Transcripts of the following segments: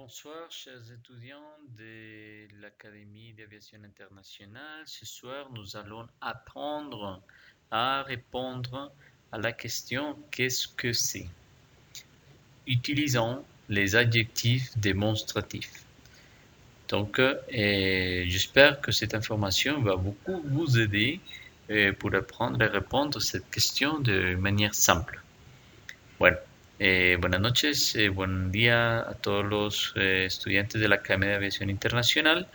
Bonsoir, chers étudiants de l'Académie d'aviation internationale. Ce soir, nous allons apprendre à répondre à la question « Qu'est-ce que c'est ?» Utilisons les adjectifs démonstratifs. Donc, j'espère que cette information va beaucoup vous aider pour apprendre à répondre à cette question de manière simple. Bueno. Buenas noches, buen día a todos los estudiantes de la Academia de Aviación Internacional.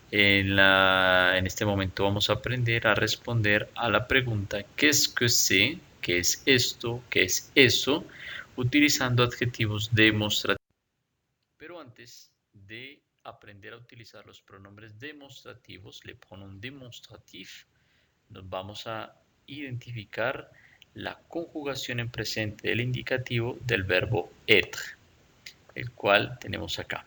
En este momento vamos a aprender a responder a la pregunta ¿qué es que sé? ¿Qué es esto? ¿Qué es eso? Utilizando adjetivos demostrativos. Pero antes de aprender a utilizar los pronombres demostrativos, le pronom demonstratif, nos vamos a identificar la conjugación en presente del indicativo del verbo être, el cual tenemos acá.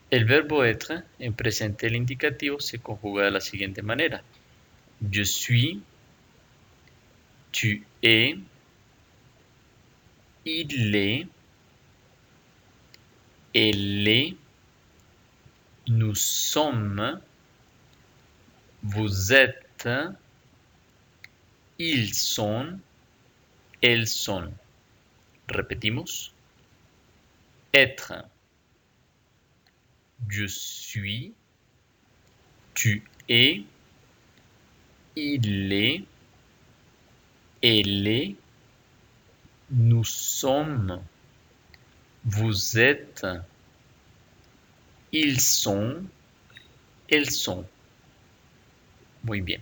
El verbo être en presente del indicativo se conjuga de la siguiente manera. Je suis, tu es, il est, elle est, nous sommes, vous êtes, ils sont, elles sont. Repetimos. Être. Je suis, tu es, il est, elle est, nous sommes, vous êtes, ils sont, elles sont. Muy bien.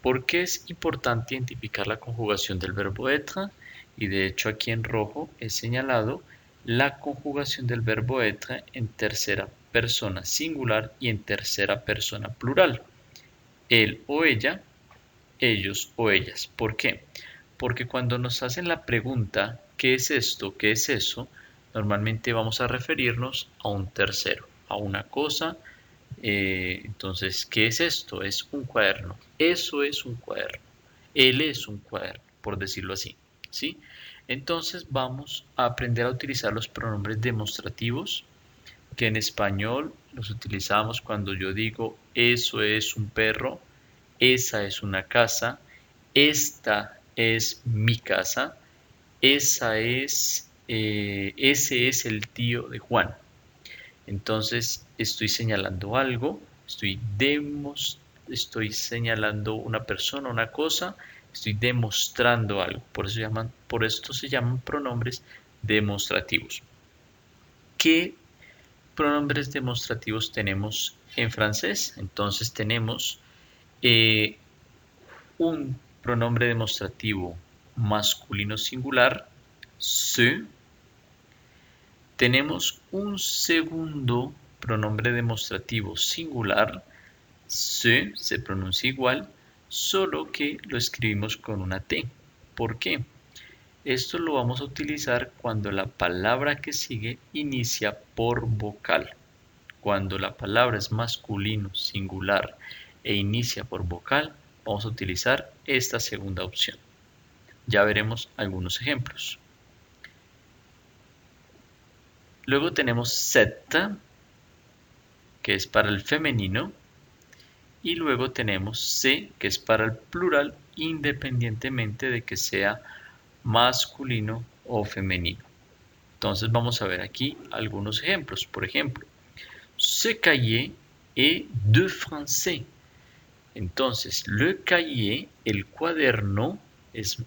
¿Por qué es importante identificar la conjugación del verbo être? Y de hecho aquí en rojo he señalado la conjugación del verbo être en tercera persona singular y en tercera persona plural. Él o ella, ellos o ellas. ¿Por qué? Porque cuando nos hacen la pregunta ¿qué es esto? ¿Qué es eso? Normalmente vamos a referirnos a un tercero, a una cosa. Entonces, ¿qué es esto? Es un cuaderno. Eso es un cuaderno. Él es un cuaderno, por decirlo así. ¿Sí? Entonces vamos a aprender a utilizar los pronombres demostrativos, que en español los utilizamos cuando yo digo eso es un perro, esa es una casa, esta es mi casa, ese es el tío de Juan. Entonces estoy señalando algo, estoy señalando una persona, una cosa, estoy demostrando algo. Por esto se llaman pronombres demostrativos. ¿Qué pronombres demostrativos tenemos en francés? Entonces tenemos un pronombre demostrativo masculino singular, ce. Tenemos un segundo pronombre demostrativo singular, se pronuncia igual, solo que lo escribimos con una T. ¿Por qué? Esto lo vamos a utilizar cuando la palabra que sigue inicia por vocal. Cuando la palabra es masculino singular e inicia por vocal, vamos a utilizar esta segunda opción. Ya veremos algunos ejemplos. Luego tenemos cette, que es para el femenino, y luego tenemos se, que es para el plural, independientemente de que sea masculino o femenino. Entonces vamos a ver aquí algunos ejemplos. Por ejemplo, ce cahier est de français. Entonces, le cahier, el cuaderno, es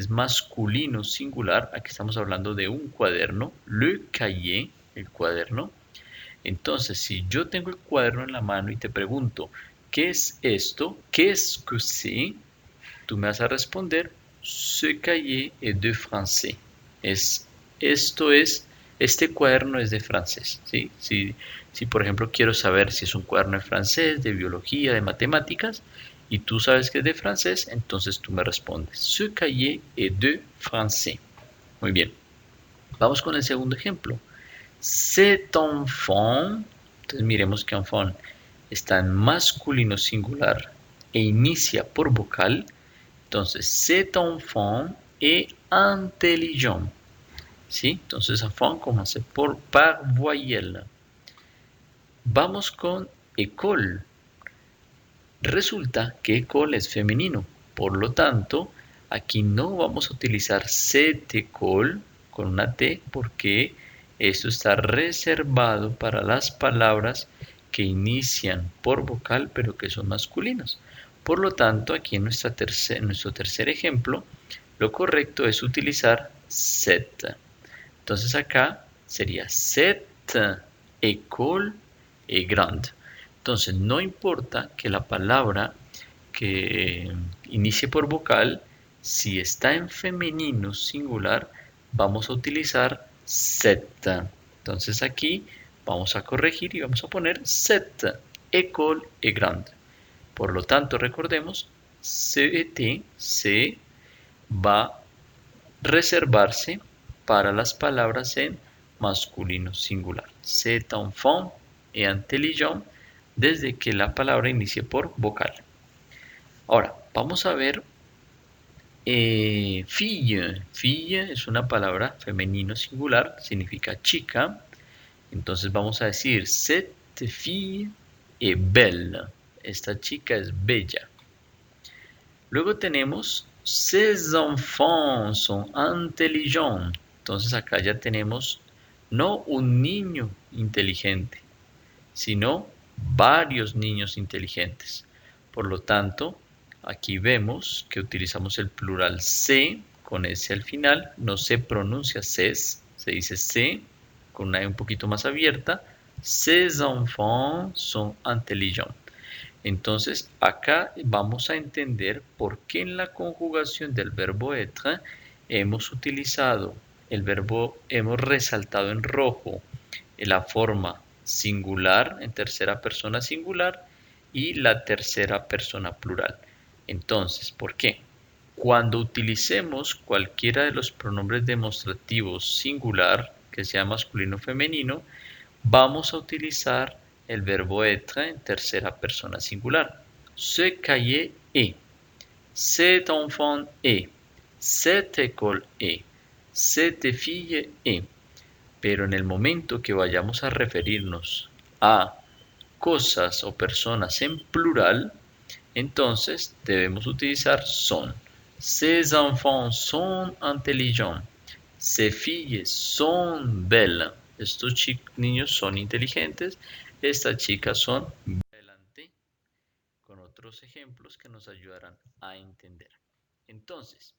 masculino singular. Aquí estamos hablando de un cuaderno. Le cahier, el cuaderno. Entonces, si yo tengo el cuaderno en la mano y te pregunto, ¿qué es esto? ¿Qué es que c'est? Tú me vas a responder, ce cahier est de français. Este cuaderno es de francés. ¿Sí? Si, por ejemplo, quiero saber si es un cuaderno de francés, de biología, de matemáticas, y tú sabes que es de francés, entonces tú me respondes, ce cahier est de français. Muy bien. Vamos con el segundo ejemplo. Cet enfant, entonces miremos que enfant está en masculino singular e inicia por vocal, entonces cet enfant est intelligent. ¿Sí? Entonces enfant commence par voyelle. Vamos con école. Resulta que école es femenino, por lo tanto, aquí no vamos a utilizar cette école con una T porque esto está reservado para las palabras que inician por vocal pero que son masculinos. Por lo tanto, aquí en nuestro tercer ejemplo, lo correcto es utilizar cette. Entonces acá sería cette école est grande. Entonces no importa que la palabra que inicie por vocal, si está en femenino singular, vamos a utilizar cette. Entonces aquí vamos a corregir y vamos a poner cette école est grande. Por lo tanto, recordemos, CET, C, va a reservarse para las palabras en masculino singular. Cet enfant est intelligent desde que la palabra inicie por vocal. Ahora, vamos a ver fille. Fille es una palabra femenino singular, significa chica. Entonces vamos a decir cette fille est belle. Esta chica es bella. Luego tenemos ces enfants sont intelligents. Entonces acá ya tenemos no un niño inteligente, sino varios niños inteligentes. Por lo tanto, aquí vemos que utilizamos el plural C con S al final. No se pronuncia ces, se dice C con una E un poquito más abierta. Ces enfants sont intelligents. Entonces, acá vamos a entender por qué en la conjugación del verbo être hemos utilizado hemos resaltado en rojo la forma singular en tercera persona singular y la tercera persona plural. Entonces, ¿por qué? Cuando utilicemos cualquiera de los pronombres demostrativos singular, que sea masculino o femenino, vamos a utilizar el verbo être en tercera persona singular. Ce cahier est, cet enfant est, cette école est, cette fille est. Pero en el momento que vayamos a referirnos a cosas o personas en plural, entonces debemos utilizar son. Ces enfants sont intelligents. Ces filles sont belles. Estos niños son inteligentes. Estas chicas son adelante con otros ejemplos que nos ayudarán a entender. Entonces,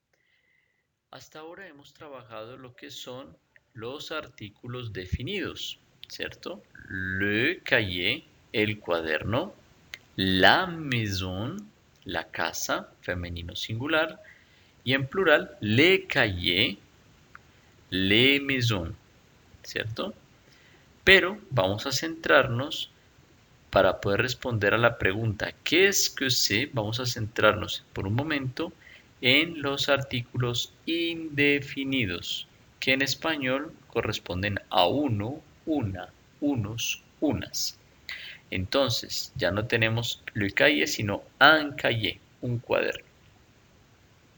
hasta ahora hemos trabajado lo que son los artículos definidos, ¿cierto? Le cahier, el cuaderno, la maison, la casa, femenino singular, y en plural, les cahiers, les maisons, ¿cierto? Pero vamos a centrarnos para poder responder a la pregunta ¿qué es que sé? Vamos a centrarnos por un momento en los artículos indefinidos, que en español corresponden a uno, una, unos, unas. Entonces, ya no tenemos le cahier, sino un cahier, un cuaderno.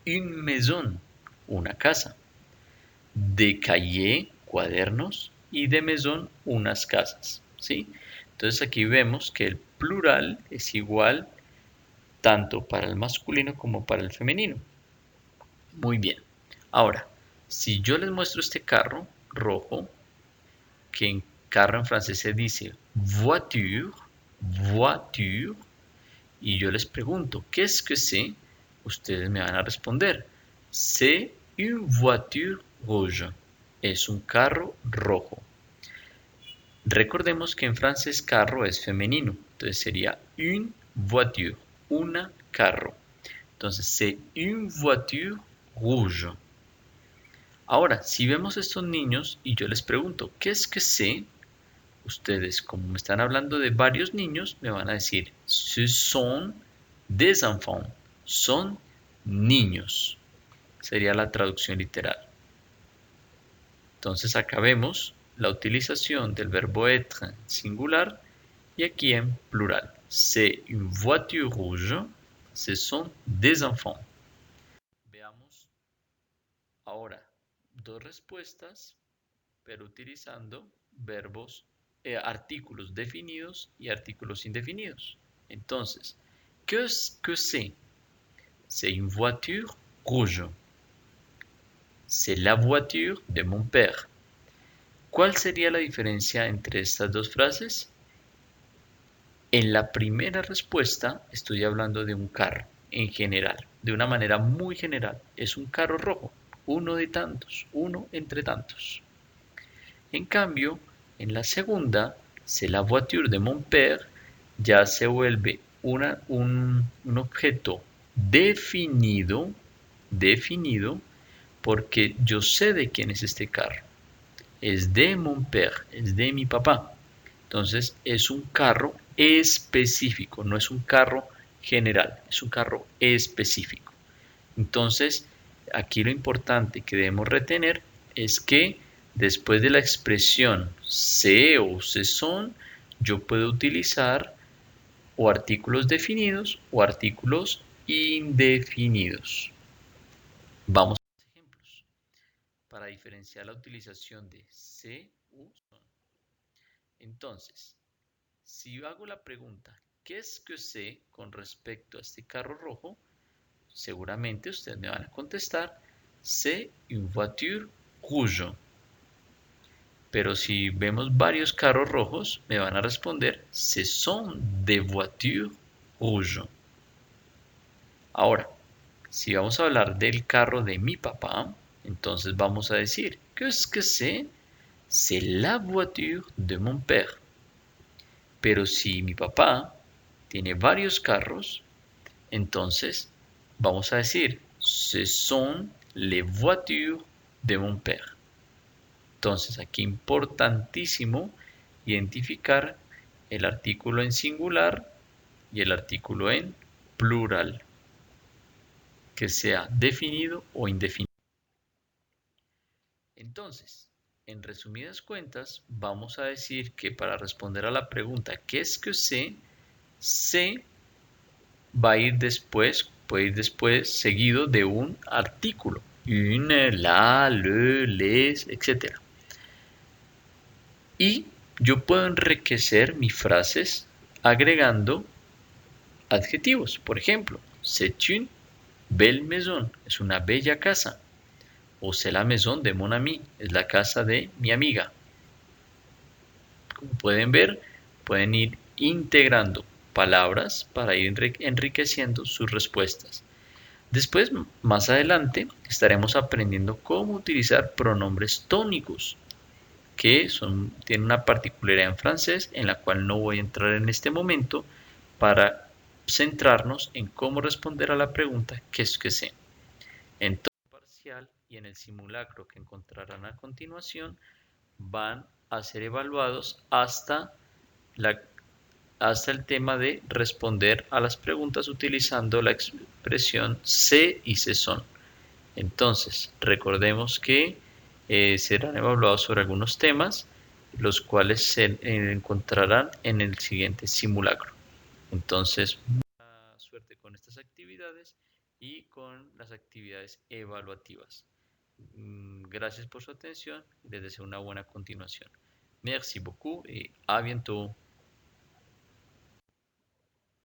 Une maison, una casa. De cahier, cuadernos, y de maison, unas casas, ¿sí? Entonces aquí vemos que el plural es igual tanto para el masculino como para el femenino. Muy bien. Ahora, si yo les muestro este carro rojo, que en carro en francés se dice voiture, voiture, y yo les pregunto, ¿qué es que c'est? Ustedes me van a responder, c'est une voiture rouge. Es un carro rojo. Recordemos que en francés carro es femenino, entonces sería une voiture, una carro. Entonces, c'est une voiture rouge. Ahora, si vemos estos niños y yo les pregunto, ¿qué es que c'est? Ustedes, como me están hablando de varios niños, me van a decir, ce sont des enfants, son niños. Sería la traducción literal. Entonces acá vemos la utilización del verbo être en singular y aquí en plural. C'est une voiture rouge, ce sont des enfants. Veamos ahora dos respuestas, pero utilizando verbos, artículos definidos y artículos indefinidos. Entonces, qu'est-ce que c'est? C'est une voiture rouge. C'est la voiture de mon père. ¿Cuál sería la diferencia entre estas dos frases? En la primera respuesta estoy hablando de un carro en general, de una manera muy general. Es un carro rojo, uno de tantos, uno entre tantos. En cambio, en la segunda, c'est la voiture de mon père, ya se vuelve un objeto definido, porque yo sé de quién es este carro. Es de mon père, es de mi papá. Entonces es un carro específico, no es un carro general, es un carro específico. Entonces, aquí lo importante que debemos retener es que después de la expresión se o se son, yo puedo utilizar o artículos definidos o artículos indefinidos. Vamos a los ejemplos para diferenciar la utilización de se u son. Entonces, si yo hago la pregunta, ¿qué es que sé con respecto a este carro rojo? Seguramente ustedes me van a contestar, c'est une voiture rouge. Pero si vemos varios carros rojos, me van a responder, ce sont des voitures rouges. Ahora, si vamos a hablar del carro de mi papá, entonces vamos a decir, qu'est-ce que c'est? C'est la voiture de mon père. Pero si mi papá tiene varios carros, entonces vamos a decir, ce sont les voitures de mon père. Entonces aquí importantísimo identificar el artículo en singular y el artículo en plural, que sea definido o indefinido. Entonces, en resumidas cuentas, vamos a decir que para responder a la pregunta ¿qué es que sé? Se va a ir después, puede ir después seguido de un artículo. Une, la, le, les, etc. Y yo puedo enriquecer mis frases agregando adjetivos. Por ejemplo, c'est une belle maison, es una bella casa. O c'est la maison de mon ami, es la casa de mi amiga. Como pueden ver, pueden ir integrando palabras para ir enriqueciendo sus respuestas. Después, más adelante, estaremos aprendiendo cómo utilizar pronombres tónicos, que tienen una particularidad en francés en la cual no voy a entrar en este momento para centrarnos en cómo responder a la pregunta ¿qué es que sé? En todo el parcial y en el simulacro que encontrarán a continuación van a ser evaluados hasta el tema de responder a las preguntas utilizando la expresión sé y sé son. Entonces, recordemos que serán evaluados sobre algunos temas, los cuales se encontrarán en el siguiente simulacro. Entonces, mucha suerte con estas actividades y con las actividades evaluativas. Gracias por su atención. Les deseo una buena continuación. Merci beaucoup et à bientôt.